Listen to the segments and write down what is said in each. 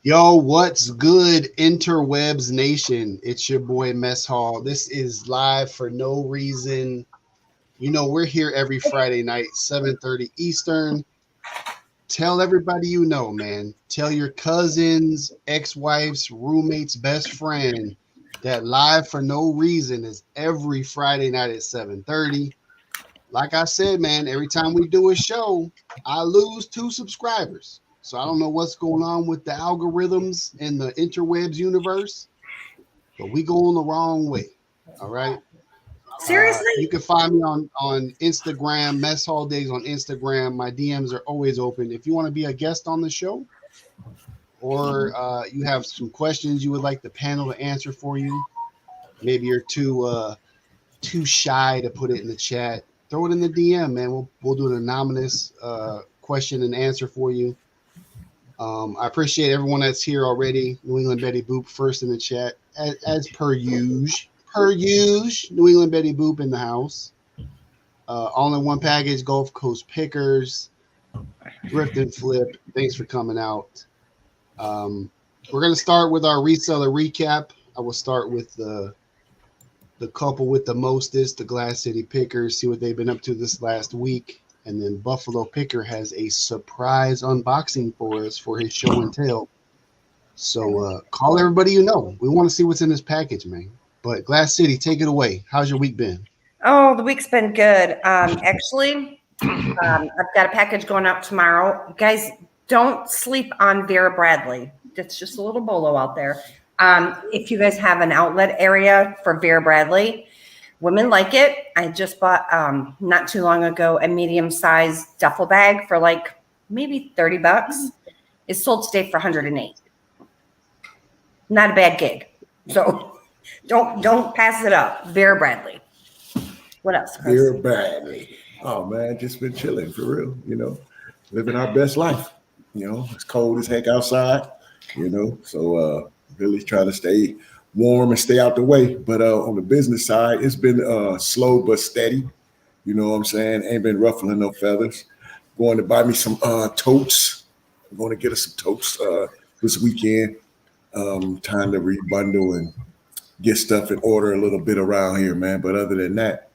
Yo, what's good, Interwebs Nation? It's your boy Mess Hall. This is live for no reason. You know, we're here every Friday night, 7:30 Eastern. Tell everybody you know, man. Tell your cousins, ex-wives, roommates, best friend that live for no reason is every Friday night at 7:30. Like I said, man, every time we do a show, I lose 2 subscribers. So I don't know what's going on with the algorithms in the interwebs universe, but we going the wrong way. All right. You Seriously? can find me on Instagram, Mess Hall Days on Instagram. My DMs are always open. If you want to be a guest on the show, or you have some questions you would like the panel to answer for you, maybe you're too shy to put it in the chat, throw it in the DM, man. We'll do an anonymous question and answer for you. I appreciate everyone that's here already. New England Betty Boop first in the chat, as per usual. Per usual, New England Betty Boop in the house. All in one package, Gulf Coast Pickers, Thrift and Flip. Thanks for coming out. We're gonna start with our reseller recap. I will start with the couple with the mostest, the Glass City Pickers, see what they've been up to this last week. And then Buffalo Picker has a surprise unboxing for us for his show and tell. So call everybody you know. We want to see what's in this package, man. But Glass City, take it away. How's your week been? Oh, the week's been good. Actually, I've got a package going out tomorrow. Guys, don't sleep on Vera Bradley. It's just a little bolo out there. If you guys have an outlet area for Vera Bradley, women like it. I just bought not too long ago a medium-sized duffel bag for like maybe $30. It's sold today for 108. Not a bad gig. So don't pass it up. Vera Bradley. What else, Chris? Vera Bradley. Oh man, just been chilling for real. Living our best life. It's cold as heck outside. So really trying to stay warm and stay out the way. But on the business side, it's been slow but steady. You know what I'm saying? Ain't been ruffling no feathers. Going to buy me some totes. I'm going to get us some totes this weekend. Time to rebundle and get stuff in order a little bit around here, man. But other than that,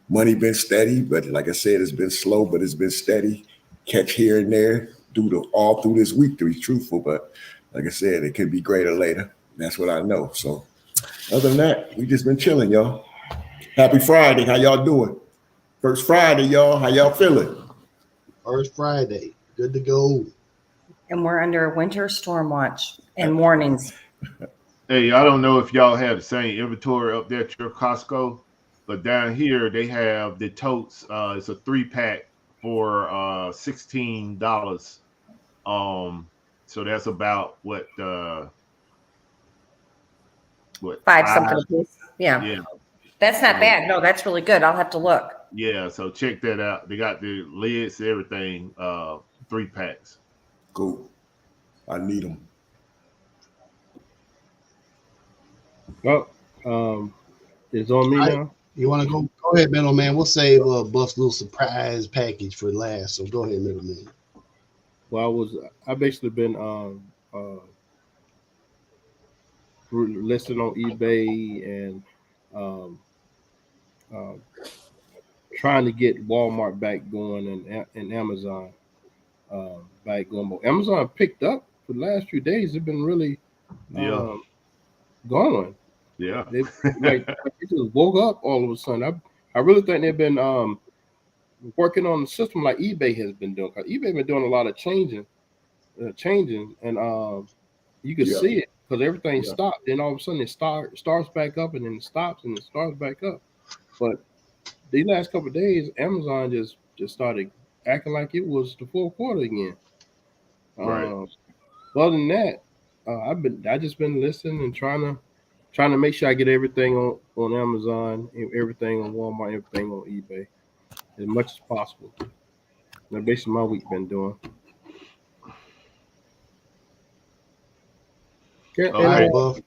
money been steady. But like I said, it's been slow, but it's been steady. Catch here and there all through this week, to be truthful. But like I said, it could be greater later. That's what I know. So other than that, we just been chilling, y'all. Happy Friday. How y'all doing? First Friday, y'all. How y'all feeling? First Friday. Good to go. And we're under winter storm watch and warnings. Hey, I don't know if y'all have the same inventory up there at your Costco, but down here they have the totes. It's a 3-pack for $16. So that's about what Five something a piece. Yeah. Yeah. That's not bad. No, that's really good. I'll have to look. Yeah, so check that out. They got the lids, everything, 3 packs. Cool. I need them. Well, it's on me now. You want to go? Go ahead, middleman. We'll save Buff's little surprise package for last. So go ahead, middleman. Well, I basically been listed on eBay and trying to get Walmart back going and Amazon back going. But Amazon picked up for the last few days. They've been really going. Yeah. They just woke up all of a sudden. I really think they've been working on the system like eBay has been doing. eBay been doing a lot of changing, and you can see it because everything stopped. Then all of a sudden it starts back up, and then it stops, and it starts back up. But these last couple of days, Amazon just started acting like it was the full quarter again. Right. Other than that, I just been listening and trying to make sure I get everything on Amazon, everything on Walmart, everything on eBay as much as possible. That's basically my week been doing. All right, Buff.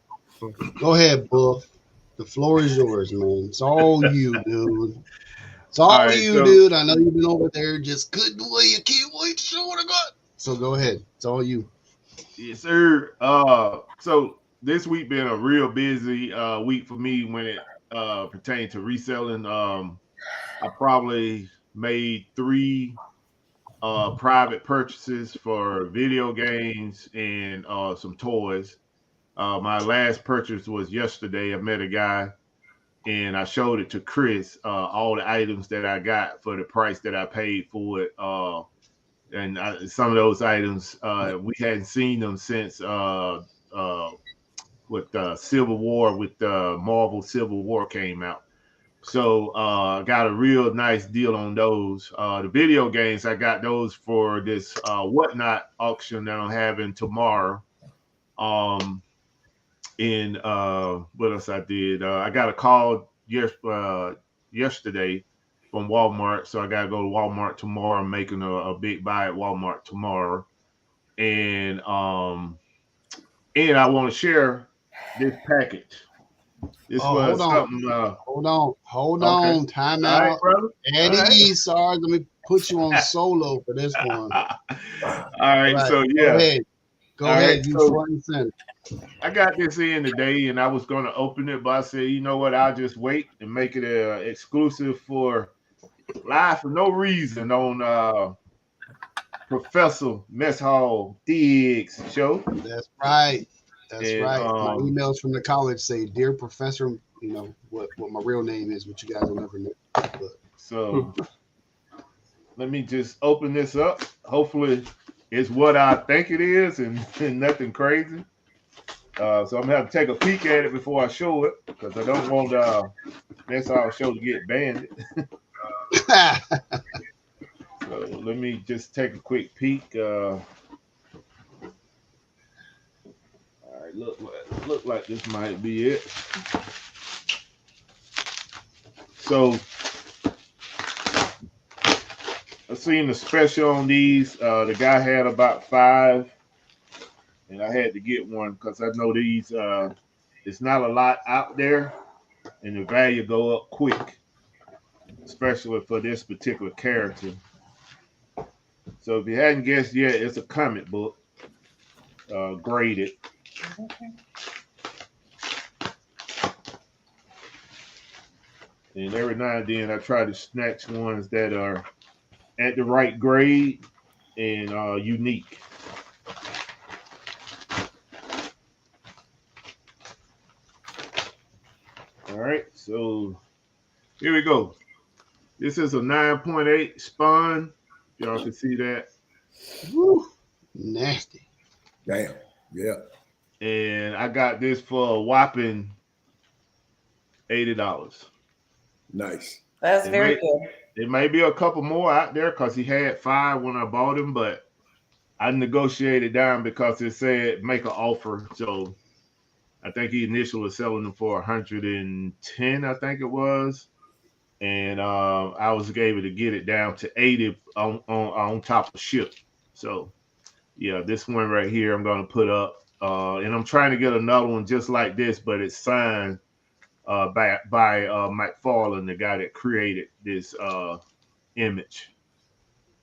Go ahead, Buff. The floor is yours, man. It's all you, dude. It's all you, dude. I know you've been over there just good the way you can't wait to show what I got. So go ahead. It's all you. Yes, sir. So this week been a real busy week for me when it pertains to reselling. I probably made 3 private purchases for video games and some toys. My last purchase was yesterday. I met a guy and I showed it to Chris, all the items that I got for the price that I paid for it. Some of those items, we hadn't seen them since uh, with Civil War, with Marvel Civil War came out. So I got a real nice deal on those. The video games, I got those for this Whatnot auction that I'm having tomorrow. And what else I did? I got a call yesterday from Walmart, so I got to go to Walmart tomorrow. I'm making a big buy at Walmart tomorrow, and I want to share this package. This Oh, was hold on. something. Hold Okay. on. Time All right, out. brother. Eddie, All right. Sarge, let me put you on solo for this one. All right, Right. so Go yeah. ahead. Go All ahead. right, You so front and center. I got this in today, and I was going to open it, but I said, you know what? I'll just wait and make it exclusive for live for no reason on Professor Mess Hall Diggs show. That's right. That's And right. My emails from the college say, "Dear Professor," you know what my real name is, but you guys will never know. But so let me just open this up. Hopefully, it's what I think it is, and nothing crazy. So I'm gonna have to take a peek at it before I show it because I don't want Mess Hall show to get banned. So let me just take a quick peek. All right, look like this might be it. So I seen the special on these. The guy had about 5, and I had to get one because I know these. It's not a lot out there, and the value go up quick, especially for this particular character. So if you hadn't guessed yet, it's a comic book, graded. And every now and then I try to snatch ones that are at the right grade and unique. All right, so here we go. This is a 9.8 Spawn. Y'all can see that. woo, nasty. Damn. Yeah. And I got this for a whopping $80. Nice. That's It very may, good. it may be a couple more out there because he had 5 when I bought him, but I negotiated down because it said make an offer. So I think he initially was selling them for 110, I think it was. And I was able to get it down to 80 on top of ship. So yeah, this one right here I'm gonna put up. And I'm trying to get another one just like this, but it's signed by McFarlane, the guy that created this image,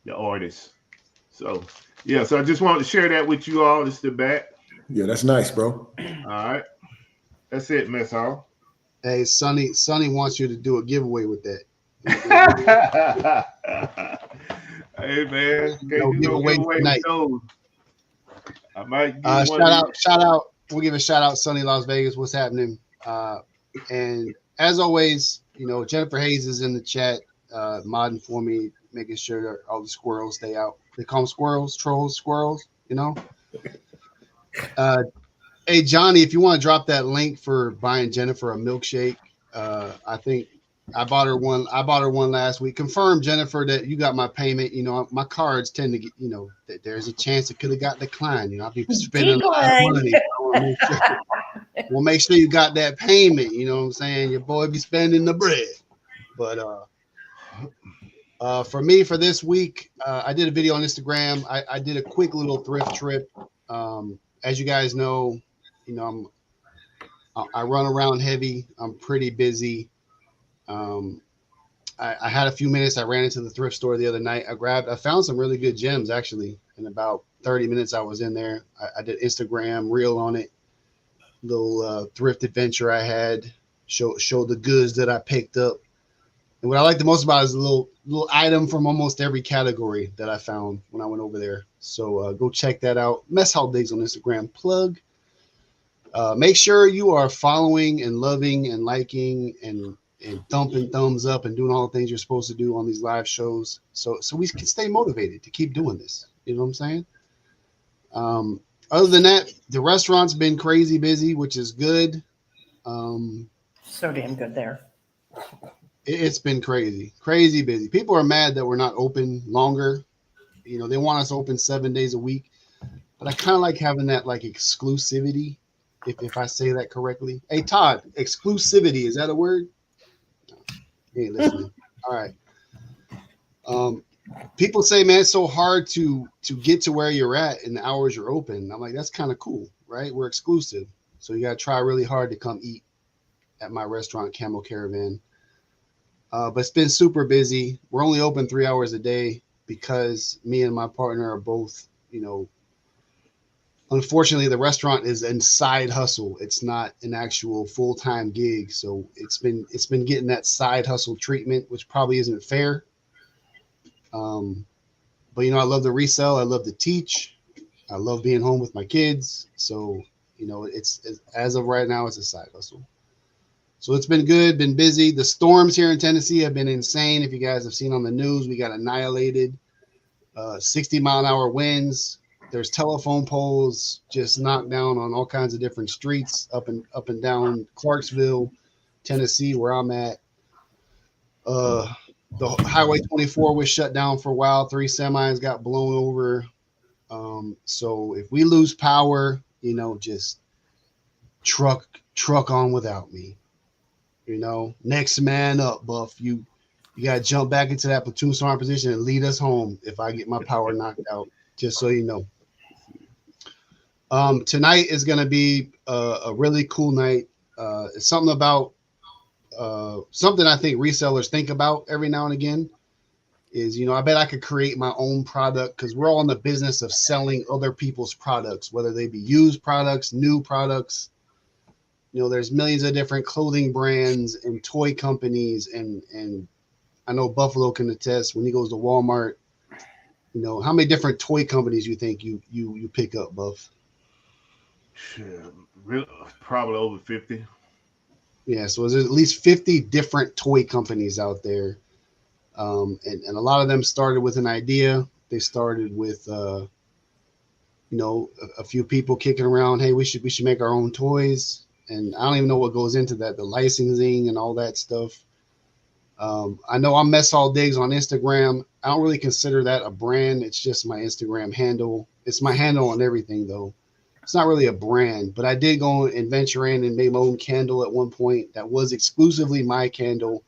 the artist. So yeah, so I just wanted to share that with you all. This is the back. Yeah, that's nice, bro. All right, that's it, Mess Hall. Hey, Sonny wants you to do a giveaway with that. Hey man, can't No do no giveaway giveaway tonight. with those. I might give one Shout out. We'll give a shout out, Sonny Las Vegas. What's happening? And as always, you know, Jennifer Hayes is in the chat, modding for me, making sure that all the squirrels stay out. They call them squirrels, trolls, squirrels, you know. Hey Johnny, if you want to drop that link for buying Jennifer a milkshake, I think I bought her one last week. Confirm, Jennifer, that you got my payment. You know, my cards tend to get, you know, that there's a chance it could have got declined. You know, I'll be spending a lot of money. We'll make sure you got that payment. You know what I'm saying? Your boy be spending the bread. But for me, for this week, I did a video on Instagram. I did a quick little thrift trip. As you guys know, you know, I run around heavy. I'm pretty busy. I had a few minutes. I ran into the thrift store the other night. I found some really good gems actually. In about 30 minutes, I was in there. I did Instagram reel on it. Little thrift adventure I had. Show the goods that I picked up. And what I like the most about it is a little item from almost every category that I found when I went over there. So go check that out. Mess Holidays on Instagram. Plug. Make sure you are following and loving and liking and thumping thumbs up and doing all the things you're supposed to do on these live shows. So we can stay motivated to keep doing this. You know what I'm saying? Other than that, the restaurant's been crazy busy, which is good. So damn good there. It's been crazy busy. People are mad that we're not open longer. You know, they want us open 7 days a week, but I kind of like having that like exclusivity. If I say that correctly. Hey Todd, exclusivity, is that a word? He ain't listening. All right. People say, man, it's so hard to get to where you're at in the hours you're open. I'm like, that's kind of cool, right? We're exclusive. So you got to try really hard to come eat at my restaurant, Camel Caravan. But it's been super busy. We're only open 3 hours a day because me and my partner are both, you know, unfortunately, the restaurant is a side hustle. It's not an actual full-time gig. So it's been getting that side hustle treatment, which probably isn't fair. But you know, I love to resell. I love to teach. I love being home with my kids. So, you know, it's as of right now, it's a side hustle. So it's been good, been busy. The storms here in Tennessee have been insane. If you guys have seen on the news, we got annihilated. 60-mile-an-hour winds. There's telephone poles just knocked down on all kinds of different streets up and down Clarksville, Tennessee, where I'm at. The Highway 24 was shut down for a while. 3 semis got blown over. So if we lose power, you know, just truck on without me. You know, next man up, Buff. You got to jump back into that platoon sergeant position and lead us home if I get my power knocked out, just so you know. Tonight is going to be a really cool night. It's something about something I think resellers think about every now and again is, you know, I bet I could create my own product because we're all in the business of selling other people's products, whether they be used products, new products. You know, there's millions of different clothing brands and toy companies. And I know Buffalo can attest when he goes to Walmart, you know, how many different toy companies you think you pick up, Buff? Probably over 50. Yeah, so there's at least 50 different toy companies out there. And a lot of them started with an idea. They started with, you know, a few people kicking around, hey, we should make our own toys. And I don't even know what goes into that, the licensing and all that stuff. I know I'm Mess Hall Digs on Instagram. I don't really consider that a brand. It's just my Instagram handle. It's my handle on everything, though. It's not really a brand, but I did go and venture in and make my own candle at one point that was exclusively my candle.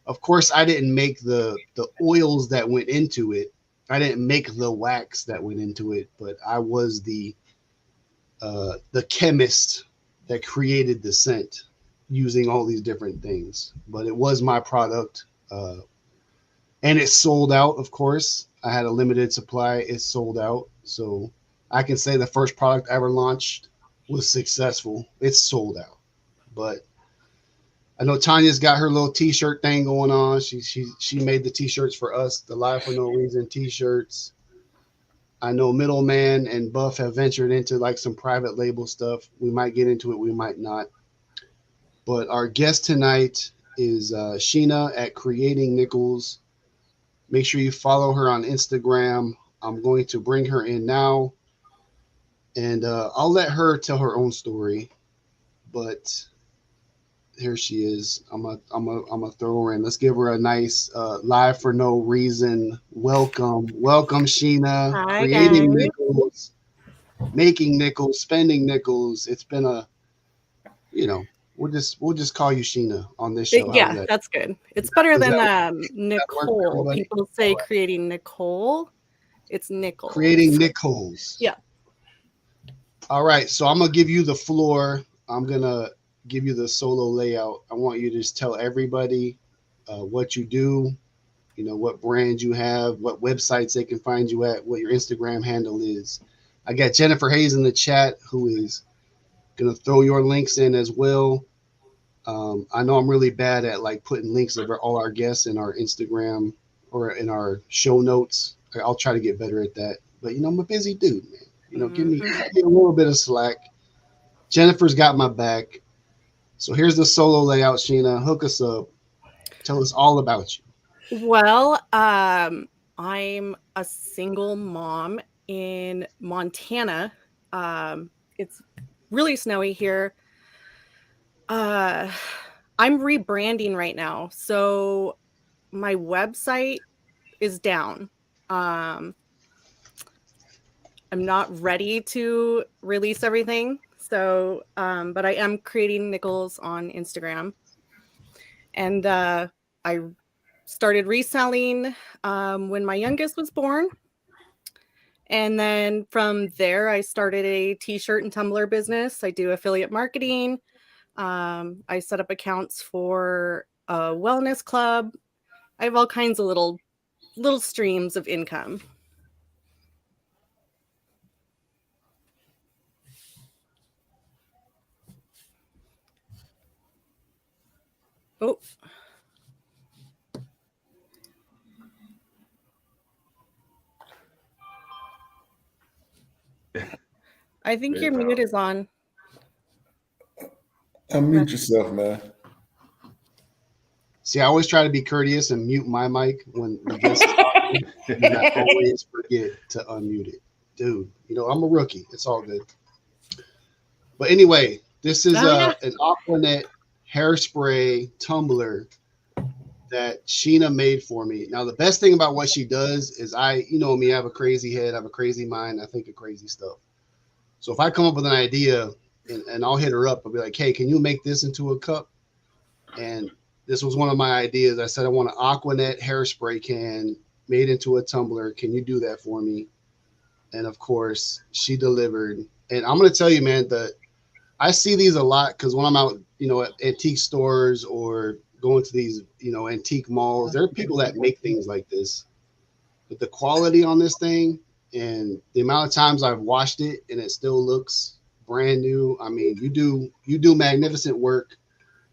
Of course, I didn't make the oils that went into it. I didn't make the wax that went into it, but I was the chemist that created the scent using all these different things. But it was my product, and it sold out, of course. I had a limited supply. It sold out. So I can say the first product I ever launched was successful. It's sold out. But I know Tanya's got her little t-shirt thing going on. She made the t-shirts for us, the Live for No Reason t-shirts. I know Middleman and Buff have ventured into like some private label stuff. We might get into it, we might not. But our guest tonight is Sheena at Creating Nickels. Make sure you follow her on Instagram. I'm going to bring her in now, and I'll let her tell her own story. But here she is. I'm gonna throw her in. Let's give her a nice Live for No Reason welcome. Welcome, Sheena. Hi, Creating guys. Nickels, making nickels, spending nickels. It's been a, you know, we'll just call you Sheena on this show. How's Yeah, that? that's good. It's better Does than that work for Nicole. everybody? People say creating Nicole. It's Nicole. Creating nickels. Yeah. All right, so I'm gonna give you the floor. I'm gonna give you the solo layout. I want you to just tell everybody what you do, you know, what brand you have, what websites they can find you at, what your Instagram handle is. I got Jennifer Hayes in the chat who is going to throw your links in as well. I know I'm really bad at like putting links of all our guests in our Instagram or in our show notes. I'll try to get better at that. But, you know, I'm a busy dude, man. You know, give me a little bit of slack. Jennifer's got my back. So here's the solo layout, Sheena. Hook us up. Tell us all about you. Well, I'm a single mom in Montana. It's really snowy here. I'm rebranding right now, so my website is down. I'm not ready to release everything, so but I am creating Nichols on Instagram, and I started reselling when my youngest was born. And then from there, I started a t-shirt and tumbler business. I do affiliate marketing. I set up accounts for a wellness club. I have all kinds of little streams of income. Oh. I think your mute is on. Unmute yourself, man. See, I always try to be courteous and mute my mic when the guest is talking, and I always forget to unmute it. Dude, you know, I'm a rookie. It's all good. But anyway, this is an Aquanet hairspray tumbler that Sheena made for me. Now, the best thing about what she does is you know me, I have a crazy head, I have a crazy mind, I think of crazy stuff. So if I come up with an idea and I'll hit her up, I'll be like, hey, can you make this into a cup? And this was one of my ideas. I said, I want an Aquanet hairspray can made into a tumbler. Can you do that for me? And of course, she delivered. And I'm going to tell you, man, I see these a lot because when I'm out, you know, at antique stores or going to these, you know, antique malls, there are people that make things like this. But the quality on this thing and the amount of times I've washed it and it still looks brand new. I mean, you do magnificent work.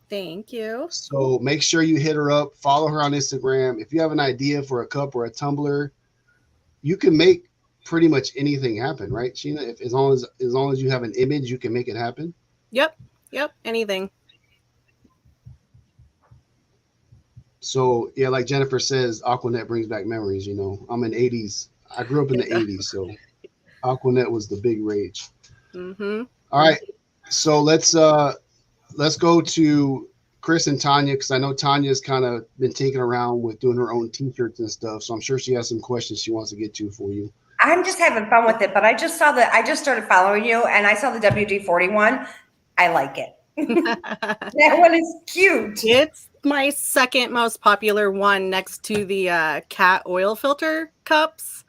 Thank you. So make sure you hit her up, follow her on Instagram. If you have an idea for a cup or a tumbler, you can make pretty much anything happen, right, Sheena? As long as you have an image, you can make it happen. Yep. Anything. So yeah, like Jennifer says, Aquanet brings back memories. You know, I'm in '80s. I grew up in the '80s, so Aquanet was the big rage. Mm-hmm. All right, so let's go to Chris and Tanya, because I know Tanya's kind of been tinkering around with doing her own t-shirts and stuff. So I'm sure she has some questions she wants to get to for you. I'm just having fun with it, but I just started following you and I saw the WD-40 one. I like it. That one is cute. It's my second most popular one next to the cat oil filter cups.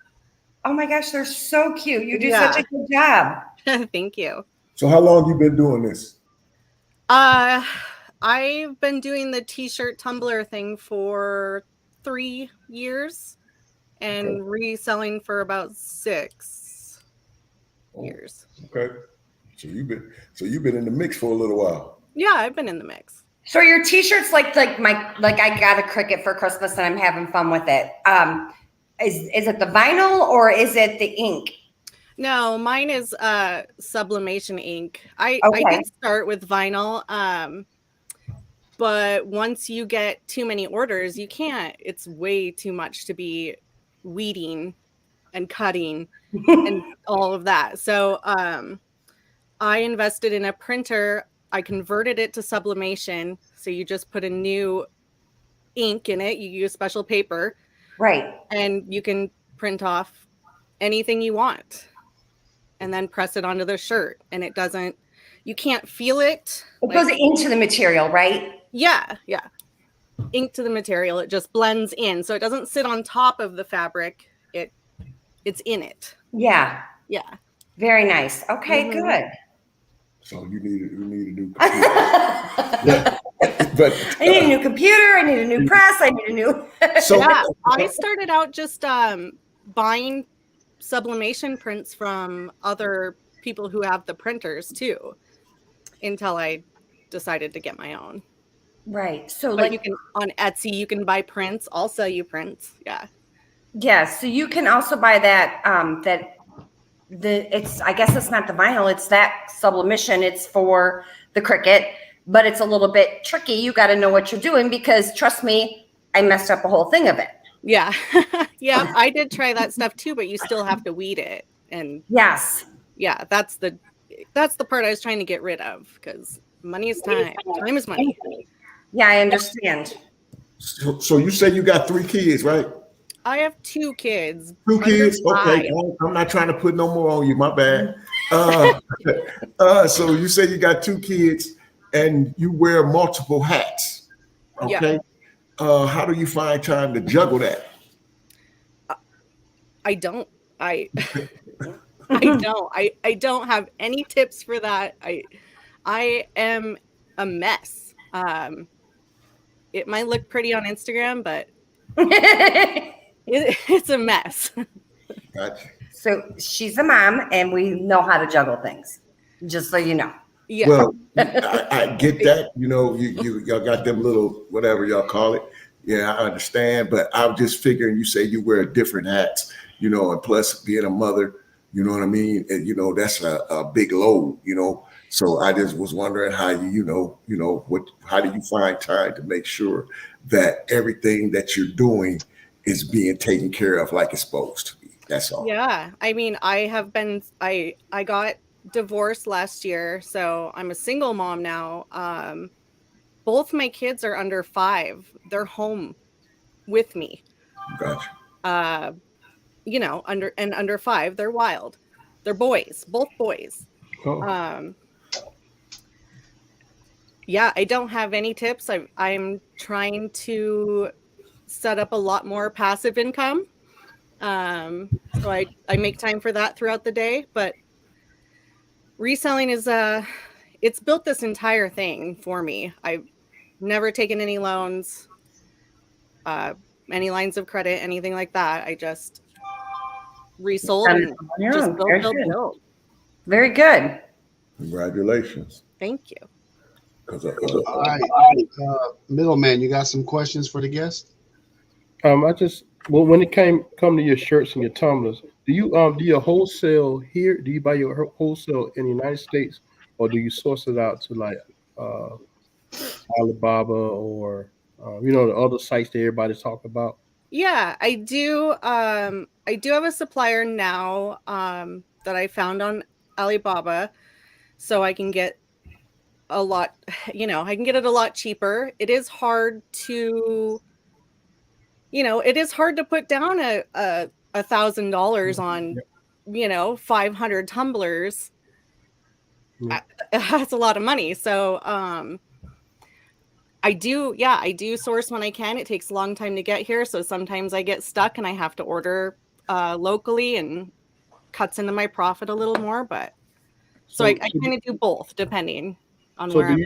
Oh my gosh, they're so cute. You do such a good job. Thank you. So how long you been doing this? I've been doing the t-shirt tumbler thing for 3 years and reselling for about 6 years. Okay. So you've been in the mix for a little while. Yeah, I've been in the mix. So your t-shirts like I got a Cricut for Christmas and I'm having fun with it. Is it the vinyl or is it the ink? No, mine is sublimation ink. I did start with vinyl, but once you get too many orders, you can't. It's way too much to be weeding and cutting and all of that. So I invested in a printer. I converted it to sublimation. So you just put a new ink in it. You use special paper. Right. And you can print off anything you want and then press it onto the shirt. And you can't feel it. It goes into the material, right? Yeah. Ink to the material. It just blends in. So it doesn't sit on top of the fabric. It's in it. Yeah. Very nice. Okay, good. So you need a new computer. Yeah. But I need a new computer. I need a new press. I need a new. so Yeah, I started out just buying sublimation prints from other people who have the printers too, until I decided to get my own. Right. So But you like, can on Etsy, you can buy prints. I'll sell you prints. Yeah. yeah. So you can also buy that. It's, I guess it's not the vinyl. It's that sublimation. It's for the Cricut, but it's a little bit tricky. You got to know what you're doing because trust me, I messed up a whole thing of it. Yeah. Yeah. I did try that stuff too, but you still have to weed it. And Yes. yeah, that's the part I was trying to get rid of because money is time. Time is money. Yeah, I understand. so you say you got 3 kids, right? I have 2 kids. 2 under kids. Okay, 5. I'm not trying to put no more on you. My bad. So you say you got 2 kids and you wear multiple hats. Okay. How do you find time to juggle that? I don't. I don't. I don't have any tips for that. I am a mess. It might look pretty on Instagram, but it's a mess. Gotcha. So she's a mom and we know how to juggle things, just so you know. Yeah. Well, I get that. You know, y'all got them little whatever y'all call it. Yeah, I understand. But I'm just figuring you say you wear different hats, you know, and plus being a mother, you know what I mean? And, you know, that's a big load, you know. So I just was wondering how how do you find time to make sure that everything that you're doing is being taken care of like it's supposed to be? That's all. Yeah. I mean, I got divorced last year, so I'm a single mom now. Both my kids are under 5. They're home with me. Gotcha. You know, under 5, they're wild. They're boys, both boys. Oh. Yeah, I don't have any tips. I'm trying to set up a lot more passive income. So I make time for that throughout the day, but reselling is it's built this entire thing for me. I've never taken any loans, any lines of credit, anything like that. I just resold and just build. Very good. Congratulations. Thank you. All right. Middleman, you got some questions for the guest? When it come to your shirts and your tumblers, do you wholesale here? Do you buy your wholesale in the United States, or do you source it out to like Alibaba or the other sites that everybody's talking about? Yeah, I do. I do have a supplier now that I found on Alibaba, so I can get a lot. I can get it a lot cheaper. It is hard to, put down a $1,000 on, 500 tumblers. That's a lot of money. So, I do source when I can. It takes a long time to get here. So sometimes I get stuck and I have to order locally and cuts into my profit a little more. But so I kind of do both depending on where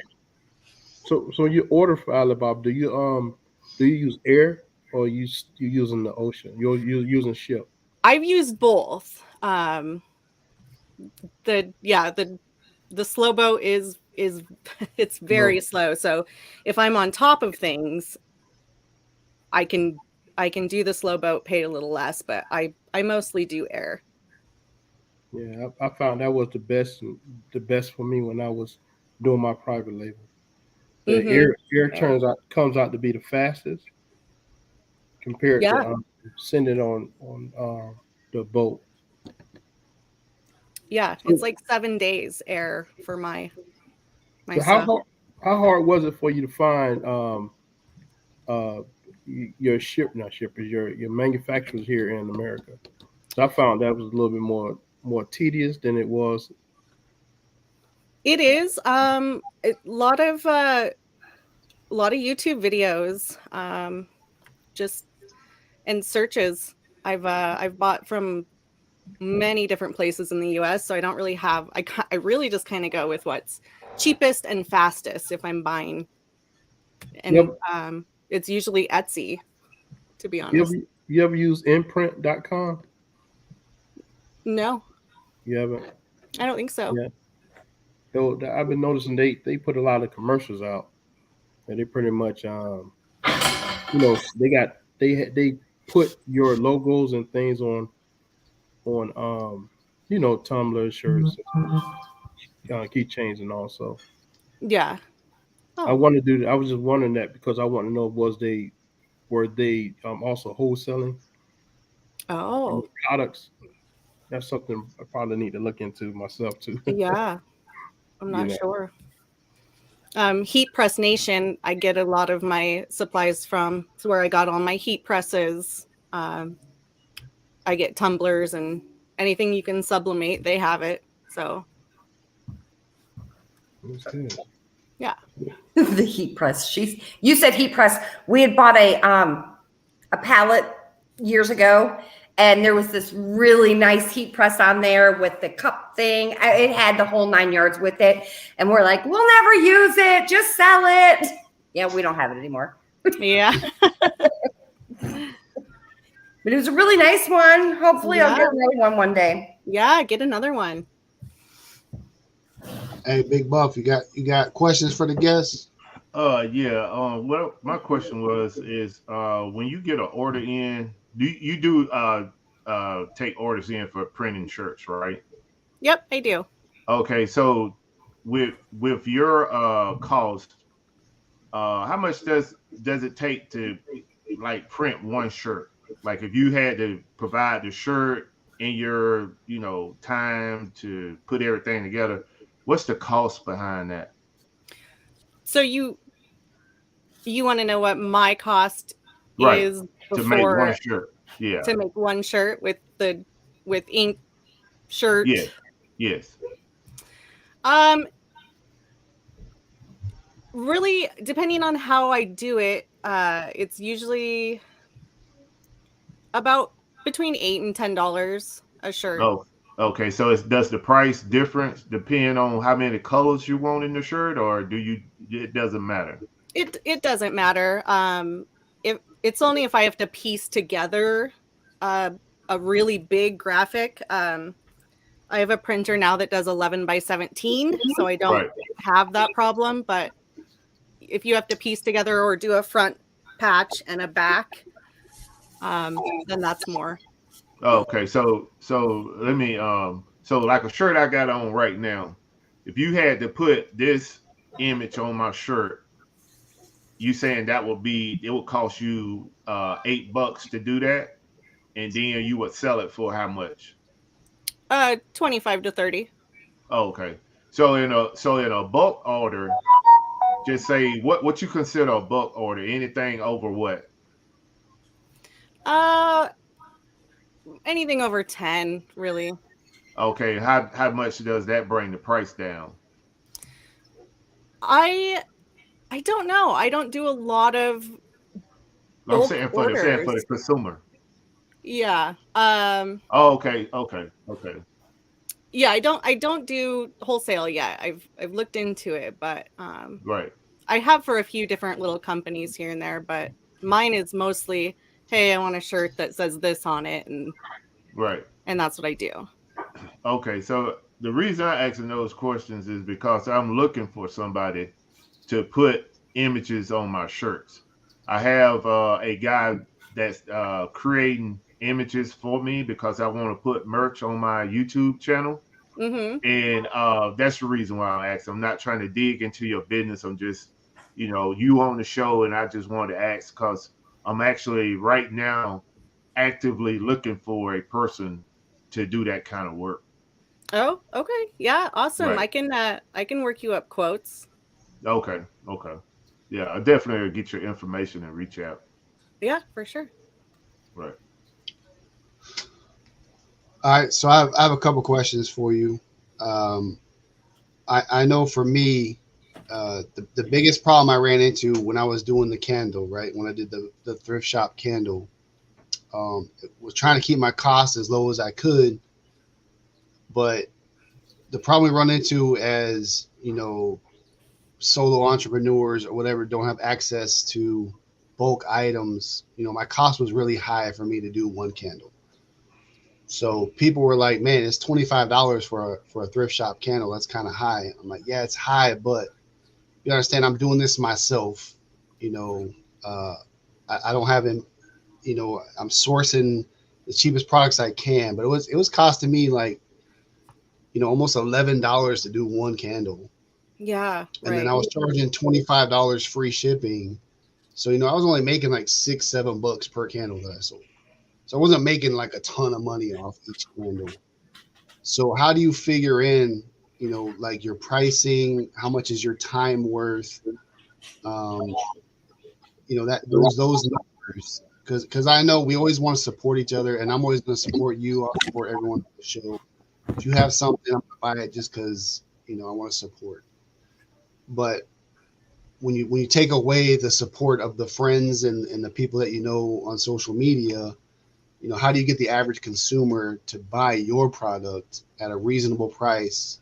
So you order for Alibaba, do you use air or you using the ocean? You're using ship? I've used both. The slow boat is it's very slow. So if I'm on top of things, I can do the slow boat, pay a little less, but I mostly do air. Yeah, I found that was the best for me when I was doing my private label. The air comes out to be the fastest compared to sending on the boat. Yeah, it's like 7 days air for my so stuff. How hard was it for you to find your your manufacturers here in America? So I found that was a little bit more tedious than it was. It is a lot of YouTube videos, just and searches. I've bought from many different places in the US, so I don't really have I really just kind of go with what's cheapest and fastest if I'm buying and Yep. it's usually Etsy, to be honest. You ever use imprint.com? No, You haven't? I don't think so. Yeah. So I've been noticing they put a lot of commercials out, and they pretty much they put your logos and things on Tumblr shirts, keychains, and also. Yeah. I Oh, want to do that. I was just wondering that because I want to know were they also wholesaling oh, products? That's something I probably need to look into myself too. yeah. I'm You not know. sure. Heat Press Nation, I get a lot of my supplies from. It's where I got all my heat presses. I get tumblers and anything you can sublimate, they have it. So, That's good. yeah. The heat press. You said heat press. We had bought a pallet years ago, and there was this really nice heat press on there with the cup thing. It had the whole 9 yards with it, and we're like, we'll never use it. Just sell it. Yeah, we don't have it anymore. Yeah. But it was a really nice one. Hopefully, I'll Yeah. get another one day. Yeah, get another one. Hey, Big Buff, you got questions for the guests? Yeah. Well, my question is when you get an order in, do you do take orders in for printing shirts, right? Yep, I do. Okay, so with your cost, how much does it take to like print one shirt? Like if you had to provide the shirt in your time to put everything together, what's the cost behind that? So you want to know what my cost Right. is To make one before shirt. Yeah. to make one shirt with ink shirt? Yeah. Yes. Really, depending on how I do it, it's usually about between $8 and $10 a shirt. Oh, okay. So does the price difference depend on how many colors you want in the shirt, or it doesn't matter? It doesn't matter. If it's only if I have to piece together a really big graphic. I have a printer now that does 11 by 17, so I don't have that problem. But if you have to piece together or do a front patch and a back, then that's more. Okay, so let me so like a shirt I got on right now, if you had to put this image on my shirt, you saying it would cost you $8 to do that, and then you would sell it for how much? 25 to 30. Oh, okay. So in a bulk order, just say what you consider a bulk order, anything over what? Anything over 10, really. Okay, how much does that bring the price down? I don't know. I don't do a lot of I'm bulk saying for the consumer. Yeah. Oh, okay. Yeah, I don't do wholesale yet. I've looked into it, but Right. I have for a few different little companies here and there, but mine is mostly, hey, I want a shirt that says this on it, and Right. and that's what I do. Okay, so the reason I asking those questions is because I'm looking for somebody to put images on my shirts. I have a guy that's creating images for me because I want to put merch on my YouTube channel. Mm-hmm. And that's the reason why I'm asking. I'm not trying to dig into your business. I'm just, you on the show, and I just want to ask because I'm actually right now actively looking for a person to do that kind of work. Oh, okay. Yeah, awesome. Right. I can work you up quotes. Okay. Yeah, I definitely get your information and reach out. Yeah, for sure. Right. All right, so I have a couple questions for you. I know for me, the biggest problem I ran into when I was doing the candle, right, when I did the thrift shop candle, was trying to keep my costs as low as I could. But the problem we run into as, solo entrepreneurs or whatever don't have access to bulk items, my cost was really high for me to do one candle. So people were like, man, it's $25 for a thrift shop candle. That's kind of high. I'm like, yeah, it's high, but you understand, I'm doing this myself. I don't have him, I'm sourcing the cheapest products I can, but it was costing me like, almost $11 to do one candle. Yeah. And then I was charging $25 free shipping. So, I was only making like $6-7 per candle that I sold. So I wasn't making like a ton of money off each candle. So how do you figure in, like your pricing? How much is your time worth? Those numbers. Because I know we always want to support each other, and I'm always going to support you. I'll support everyone on the show. If you have something, I'm going to buy it just because, I want to support. But when you take away the support of the friends and the people that on social media, how do you get the average consumer to buy your product at a reasonable price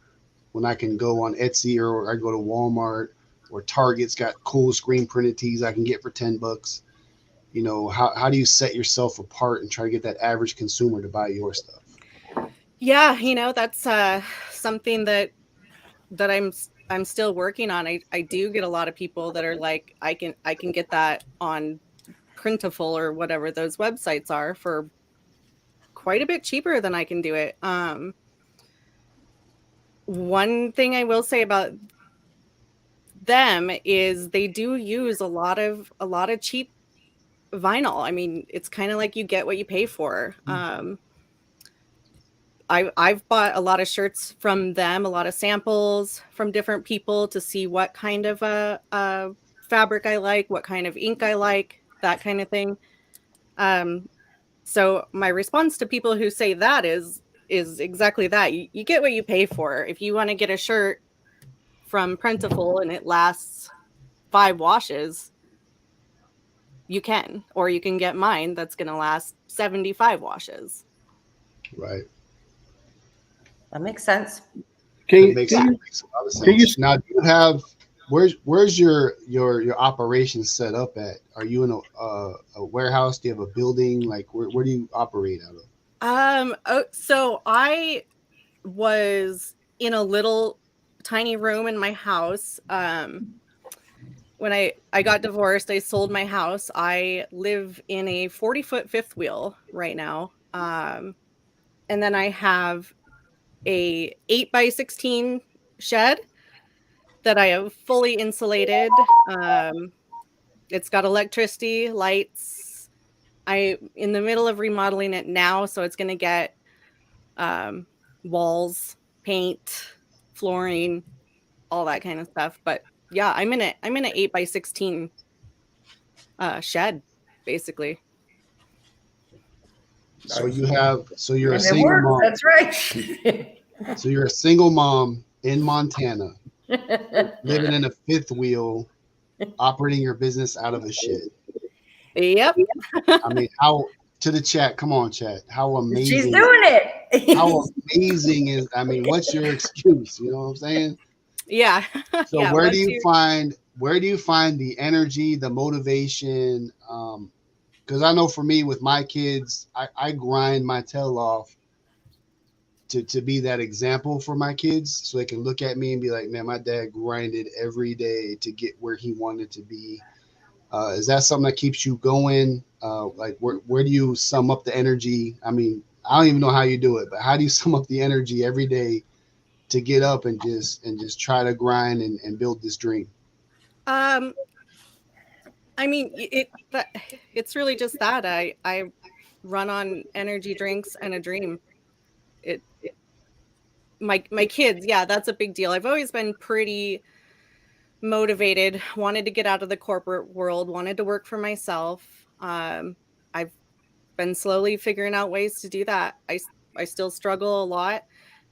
when I can go on Etsy or I go to Walmart or Target's got cool screen printed tees I can get for $10? How do you set yourself apart and try to get that average consumer to buy your stuff? Yeah, that's something that I'm still working on. I do get a lot of people that are like, I can get that on Printful or whatever those websites are for quite a bit cheaper than I can do it. One thing I will say about them is they do use a lot of cheap vinyl. I mean, it's kind of like you get what you pay for. I've bought a lot of shirts from them, a lot of samples from different people to see what kind of a fabric I like, what kind of ink I like, that kind of thing. So my response to people who say that is exactly that. You get what you pay for. If you want to get a shirt from Printful and it lasts 5 washes, you can, or you can get mine that's going to last 75 washes. Right. That makes sense. That makes a lot of sense. Now, do you have where's your operation set up at? Are you in a warehouse? Do you have a building? Like where do you operate out of? So I was in a little tiny room in my house. When I got divorced, I sold my house. I live in a 40-foot fifth wheel right now. And then I have a 8x16 shed that I have fully insulated. It's got electricity, lights. I'm in the middle of remodeling it now, so it's going to get walls, paint, flooring, all that kind of stuff. But yeah, I'm in an 8x16 shed, basically. So you're a And it single works. mom. That's right. So you're a single mom in Montana, living in a fifth wheel, operating your business out of a shed. Yep. I mean, how to the chat? Come on, chat. How amazing! She's doing it. How amazing is? I mean, what's your excuse? You know what I'm saying? Yeah. So Yeah, where do you find the energy, the motivation? Because I know for me with my kids, I grind my tail off to be that example for my kids, so they can look at me and be like, man, my dad grinded every day to get where he wanted to be. Is that something that keeps you going? Like where do you sum up the energy? I mean, I don't even know how you do it, but how do you sum up the energy every day to get up and just try to grind and build this dream? I mean, it's really just that I run on energy drinks and a dream. My kids, yeah, that's a big deal. I've always been pretty motivated, wanted to get out of the corporate world, wanted to work for myself. I've been slowly figuring out ways to do that. I still struggle a lot.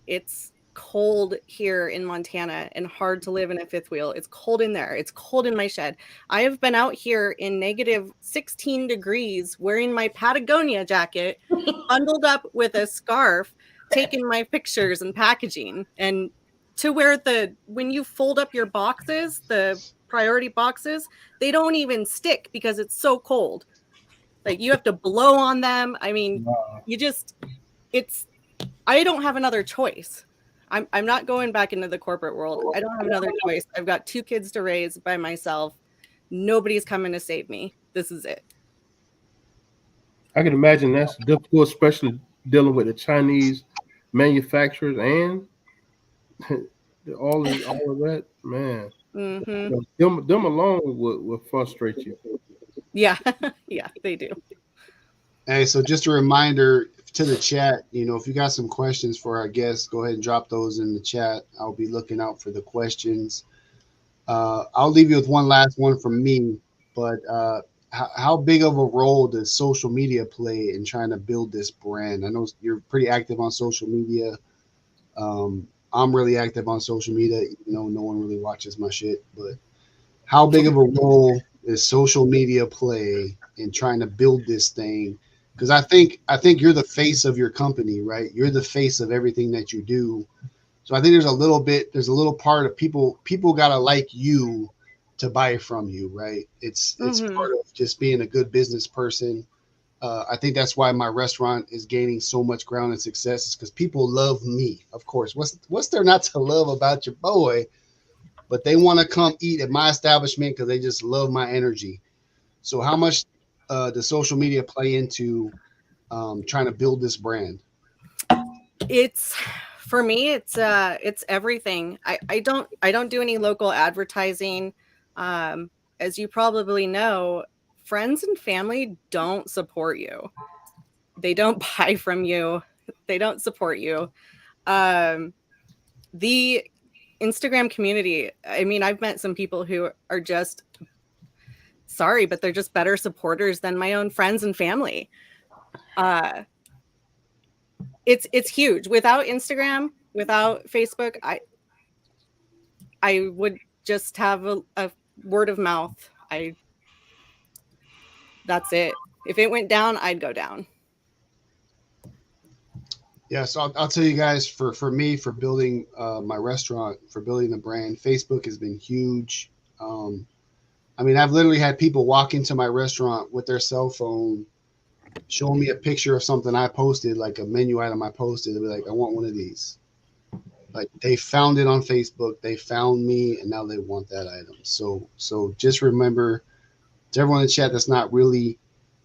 It's cold here in Montana and hard to live in a fifth wheel. It's cold in there. It's cold in my shed. I have been out here in negative 16 degrees wearing my Patagonia jacket, bundled up with a scarf, taking my pictures and packaging. And to where when you fold up your boxes, the priority boxes, they don't even stick because it's so cold. Like you have to blow on them. I mean, I don't have another choice. I'm not going back into the corporate world. I don't have another choice. I've got 2 kids to raise by myself. Nobody's coming to save me. This is it. I can imagine that's difficult, especially dealing with the Chinese manufacturers and all of that, man. Mm-hmm. Them alone would frustrate you. Yeah, yeah, they do. Hey, so just a reminder to the chat, if you got some questions for our guests, go ahead and drop those in the chat. I'll be looking out for the questions. I'll leave you with one last one from me, but how big of a role does social media play in trying to build this brand? I know you're pretty active on social media. I'm really active on social media, even though no one really watches my shit, but how big of a role does social media play in trying to build this thing? Because I think you're the face of your company, right? You're the face of everything that you do. So I think there's a little part of people gotta like you to buy from you, right? It's part of just being a good business person. I think that's why my restaurant is gaining so much ground and success, is because people love me. Of course, what's there not to love about your boy? But they want to come eat at my establishment because they just love my energy. So how much does social media play into trying to build this brand? For me, it's everything. I don't do any local advertising. As you probably know, friends and family don't support you. They don't buy from you. They don't support you. The Instagram community, I mean, I've met some people who are just sorry, but they're just better supporters than my own friends and family. It's huge. Without Instagram, without Facebook, I would just have a word of mouth. That's it. If it went down, I'd go down. Yeah, so I'll tell you guys, for me, for building my restaurant, for building the brand, Facebook has been huge. I mean, I've literally had people walk into my restaurant with their cell phone, showing me a picture of something I posted, like a menu item I posted. They'll be like, I want one of these. Like, they found it on Facebook, they found me, and now they want that item. So just remember, to everyone in the chat that's not really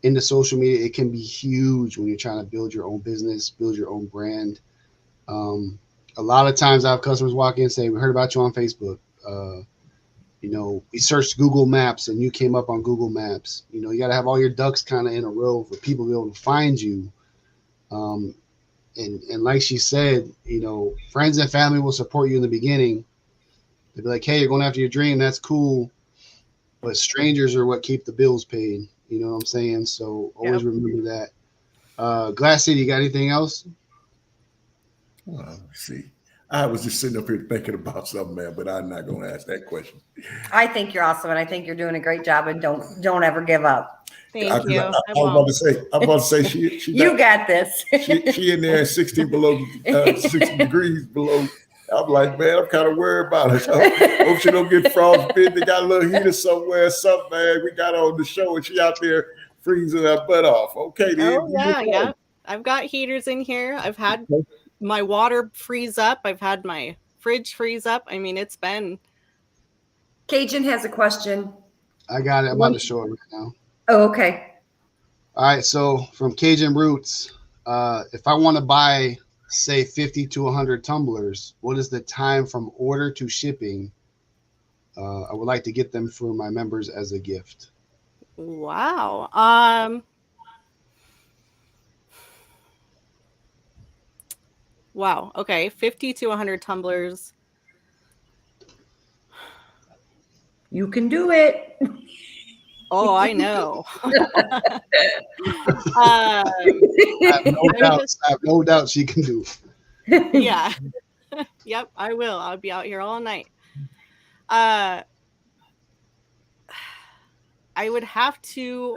into social media, it can be huge when you're trying to build your own business, build your own brand. A lot of times I have customers walk in and say, we heard about you on Facebook. We searched Google Maps and you came up on Google Maps. You got to have all your ducks kind of in a row for people to be able to find you. And like she said, friends and family will support you in the beginning. They'll be like, hey, you're going after your dream. That's cool. But strangers are what keep the bills paid. You know what I'm saying? So always remember that. Glass City, you got anything else? Let's see. I was just sitting up here thinking about something, man, but I'm not going to ask that question. I think you're awesome, and I think you're doing a great job, and don't ever give up. Thank you. I was about to say she You got this. she in there at 60 degrees below. I'm like, man, I'm kind of worried about her. So hope she don't get frostbitten. They got a little heater somewhere, something, man. We got her on the show and she out there freezing her butt off. Okay, then. Oh, yeah. I've got heaters in here. I've had my water freeze up. I've had my fridge freeze up. I mean, it's been. Cajun has a question. I got it. I'm about to show it right now. Oh, okay. All right. So from Cajun Roots, if I want to buy, say, 50 to 100 tumblers, what is the time from order to shipping? I would like to get them for my members as a gift. Wow. Wow. Okay. 50 to 100 tumblers. You can do it. Oh, I know. I have no doubt she can do it. Yeah. Yep, I will. I'll be out here all night. I would have to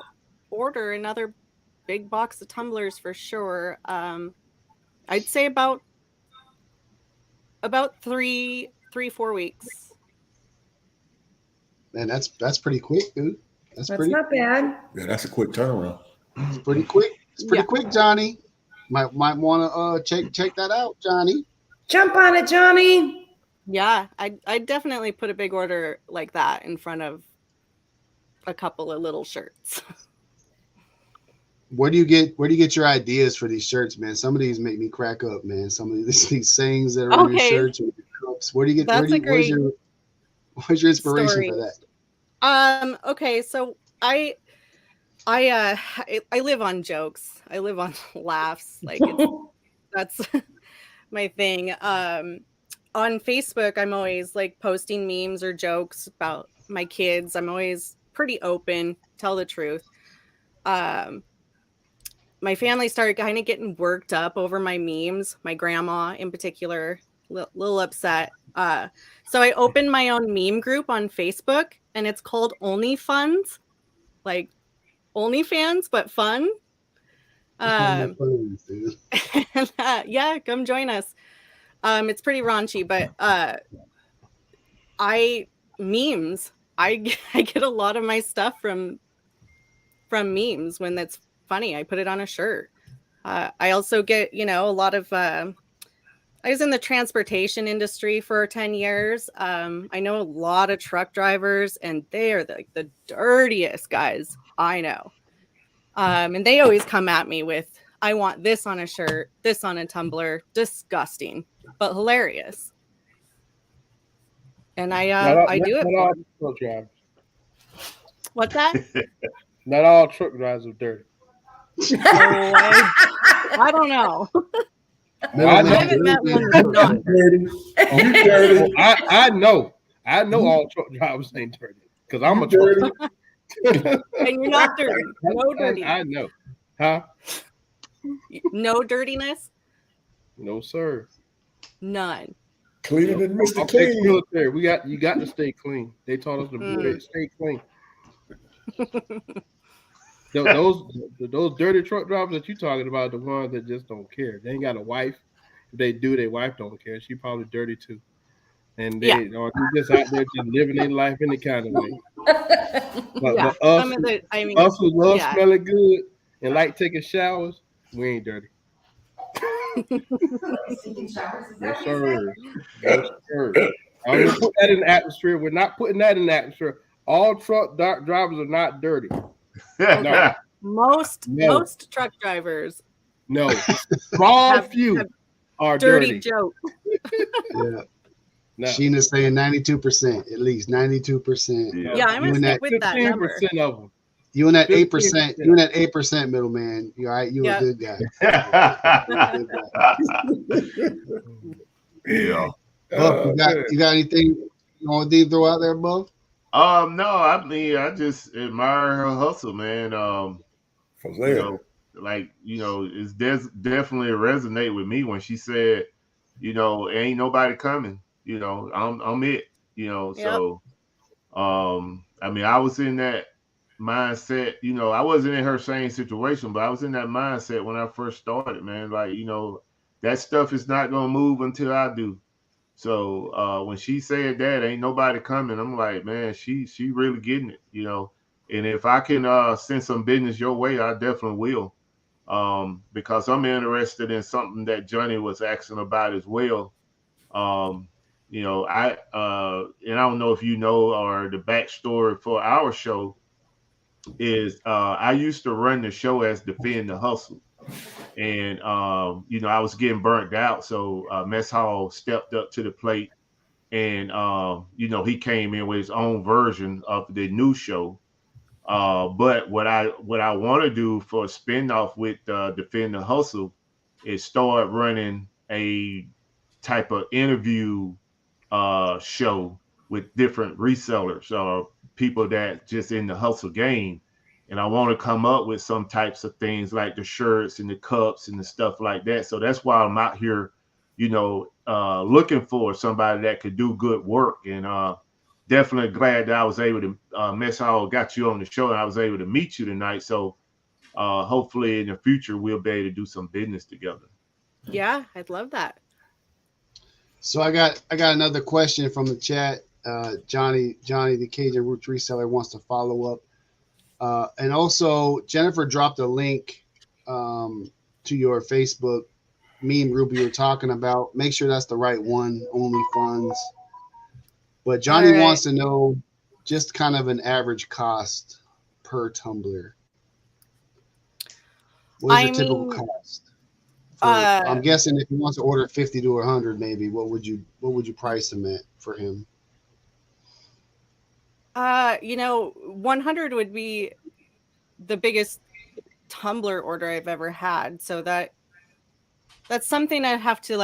order another big box of tumblers for sure. I'd say about about 4 weeks. Man, that's pretty quick, dude. That's That's not bad. Yeah, that's a quick turnaround. pretty quick. It's pretty Yeah. quick, Johnny. Might want to check that out, Johnny. Jump on it, Johnny. Yeah, I definitely put a big order like that in front of a couple of little shirts. Where do you get your ideas for these shirts, man? Some of these make me crack up, man. Some of these sayings that are on your Okay. shirts or your cups. Where do you get? That's a where's your inspiration story. for that? Okay, so I live on jokes. I live on laughs. Like that's my thing. On Facebook, I'm always like posting memes or jokes about my kids. I'm always pretty open, tell the truth. My family started kind of getting worked up over my memes. My grandma, in particular, little upset. So I opened my own meme group on Facebook, and it's called OnlyFuns, like OnlyFans, but fun. Yeah, come join us. It's pretty raunchy, but memes. I get a lot of my stuff from memes when that's funny. I put it on a shirt. I also get, a lot of I was in the transportation industry for 10 years. I know a lot of truck drivers, and they are the dirtiest guys I know. And they always come at me with, I want this on a shirt, this on a tumbler. Disgusting, but hilarious. And I do it. Not all truck drivers. What's that? Not all truck drivers are dirty. I don't know. No, I haven't met one that's not. You dirty. I know all truck drivers ain't dirty because I'm a truck driver. And you're not dirty. No dirty. I know. Huh? No dirtiness? No, sir. None. Cleaner than Mr. Okay, Clean. military. You got to stay clean. They taught us to stay clean. Those dirty truck drivers that you talking about are the ones that just don't care. They ain't got a wife. If they do, their wife don't care. She probably dirty too. And they are just out there just living their life any kind of way. But us who love smelling good and like taking showers, we ain't dirty. Yes, sir. Yes, sir. I'm gonna put that in the atmosphere. We're not putting that in the atmosphere. All truck drivers are not dirty. No. Most truck drivers. No. Small few are dirty. Joke. Yeah. No. Sheena's saying 92%, at least 92%. Yeah, I'm gonna stick with that number. 15% of them. You and that 8%, you and that 8% middleman. You all right? You a good guy. Yeah. Buff, you got anything you want to throw out there, Buff? No, I mean, I just admire her hustle, man. From there. It's definitely resonate with me when she said, ain't nobody coming. I'm it. So I mean, I was in that mindset. I wasn't in her same situation, but I was in that mindset when I first started, man. Like, that stuff is not gonna move until I do. So when she said that, ain't nobody coming, I'm like, man, she really getting it, And if I can send some business your way, I definitely will. Because I'm interested in something that Johnny was asking about as well. I don't know if you know, or the backstory for our show is I used to run the show as Defend the Hustle. And, I was getting burnt out. So Mess Hall stepped up to the plate and, he came in with his own version of the new show. But what I want to do for a spinoff with Defend the Hustle is start running a type of interview show with different resellers or people that just in the hustle game. And I want to come up with some types of things like the shirts and the cups and the stuff like that. So that's why I'm out here, looking for somebody that could do good work. And definitely glad that I was able to, Mess Hall got you on the show and I was able to meet you tonight. So hopefully in the future, we'll be able to do some business together. Yeah, I'd love that. So I got another question from the chat. Johnny the Cajun Roots reseller wants to follow up, and also Jennifer dropped a link to your Facebook. Me and Ruby were talking about. Make sure that's the right one. OnlyFans. But Johnny All right. wants to know just kind of an average cost per tumbler. What is your typical cost? I'm guessing if he wants to order 50 to 100, maybe what would you price him at for him? 100 would be the biggest tumbler order I've ever had. So that's something I have to